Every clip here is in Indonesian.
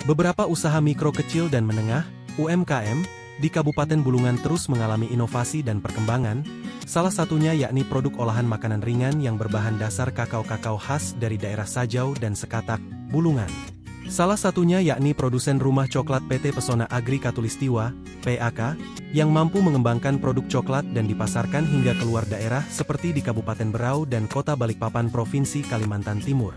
Beberapa usaha mikro kecil dan menengah, UMKM, di Kabupaten Bulungan terus mengalami inovasi dan perkembangan, salah satunya yakni produk olahan makanan ringan yang berbahan dasar kakao-kakao khas dari daerah Sajau dan Sekatak, Bulungan. Salah satunya yakni produsen rumah coklat PT Pesona Agri Katulistiwa, PAK, yang mampu mengembangkan produk coklat dan dipasarkan hingga keluar daerah seperti di Kabupaten Berau dan Kota Balikpapan Provinsi Kalimantan Timur.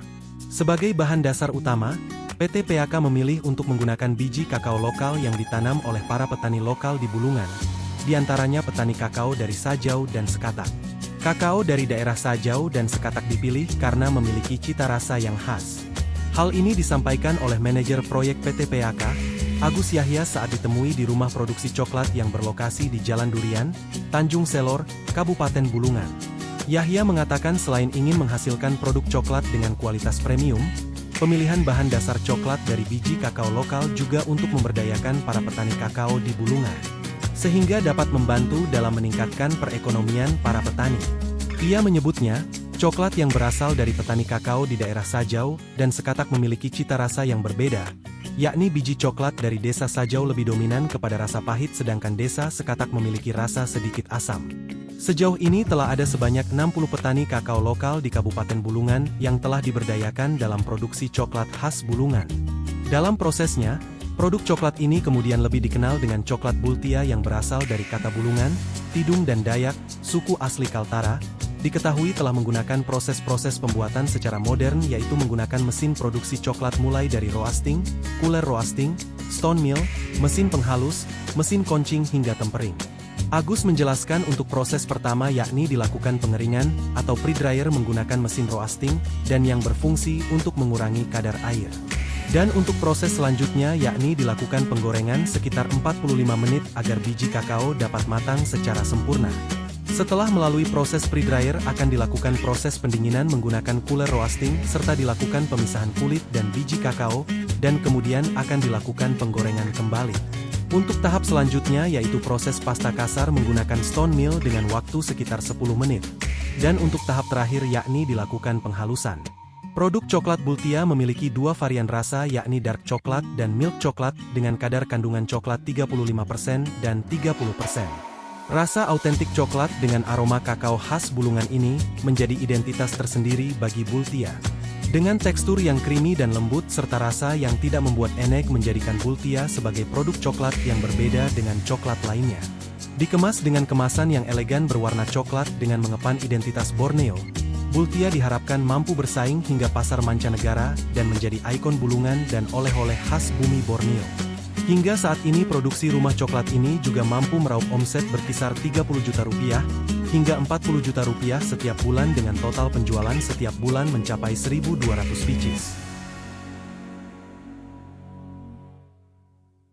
Sebagai bahan dasar utama, PT PAK memilih untuk menggunakan biji kakao lokal yang ditanam oleh para petani lokal di Bulungan, di antaranya petani kakao dari Sajau dan Sekatak. Kakao dari daerah Sajau dan Sekatak dipilih karena memiliki cita rasa yang khas. Hal ini disampaikan oleh manajer proyek PT PAK, Agus Yahya saat ditemui di rumah produksi coklat yang berlokasi di Jalan Durian, Tanjung Selor, Kabupaten Bulungan. Yahya mengatakan selain ingin menghasilkan produk coklat dengan kualitas premium, pemilihan bahan dasar coklat dari biji kakao lokal juga untuk memberdayakan para petani kakao di Bulungan, sehingga dapat membantu dalam meningkatkan perekonomian para petani. Ia menyebutnya, coklat yang berasal dari petani kakao di daerah Sajau dan Sekatak memiliki cita rasa yang berbeda, yakni biji coklat dari desa Sajau lebih dominan kepada rasa pahit sedangkan desa Sekatak memiliki rasa sedikit asam. Sejauh ini telah ada sebanyak 60 petani kakao lokal di Kabupaten Bulungan yang telah diberdayakan dalam produksi coklat khas Bulungan. Dalam prosesnya, produk coklat ini kemudian lebih dikenal dengan coklat Bultia yang berasal dari kata Bulungan, Tidung dan Dayak, suku asli Kaltara, diketahui telah menggunakan proses-proses pembuatan secara modern yaitu menggunakan mesin produksi coklat mulai dari roasting, cooler roasting, stone mill, mesin penghalus, mesin koncing hingga tempering. Agus menjelaskan untuk proses pertama yakni dilakukan pengeringan atau pre-dryer menggunakan mesin roasting dan yang berfungsi untuk mengurangi kadar air. Dan untuk proses selanjutnya yakni dilakukan penggorengan sekitar 45 menit agar biji kakao dapat matang secara sempurna. Setelah melalui proses pre-dryer akan dilakukan proses pendinginan menggunakan cooler roasting serta dilakukan pemisahan kulit dan biji kakao, dan kemudian akan dilakukan penggorengan kembali. Untuk tahap selanjutnya yaitu proses pasta kasar menggunakan stone mill dengan waktu sekitar 10 menit. Dan untuk tahap terakhir yakni dilakukan penghalusan. Produk coklat Bultia memiliki dua varian rasa yakni dark coklat dan milk coklat dengan kadar kandungan coklat 35% dan 30%. Rasa autentik coklat dengan aroma kakao khas Bulungan ini menjadi identitas tersendiri bagi Bultia. Dengan tekstur yang creamy dan lembut serta rasa yang tidak membuat enek menjadikan Bultia sebagai produk coklat yang berbeda dengan coklat lainnya. Dikemas dengan kemasan yang elegan berwarna coklat dengan mengepan identitas Borneo, Bultia diharapkan mampu bersaing hingga pasar mancanegara dan menjadi ikon Bulungan dan oleh-oleh khas bumi Borneo. Hingga saat ini produksi rumah coklat ini juga mampu meraup omset berkisar 30 juta rupiah, hingga 40 juta rupiah setiap bulan dengan total penjualan setiap bulan mencapai 1.200 pieces.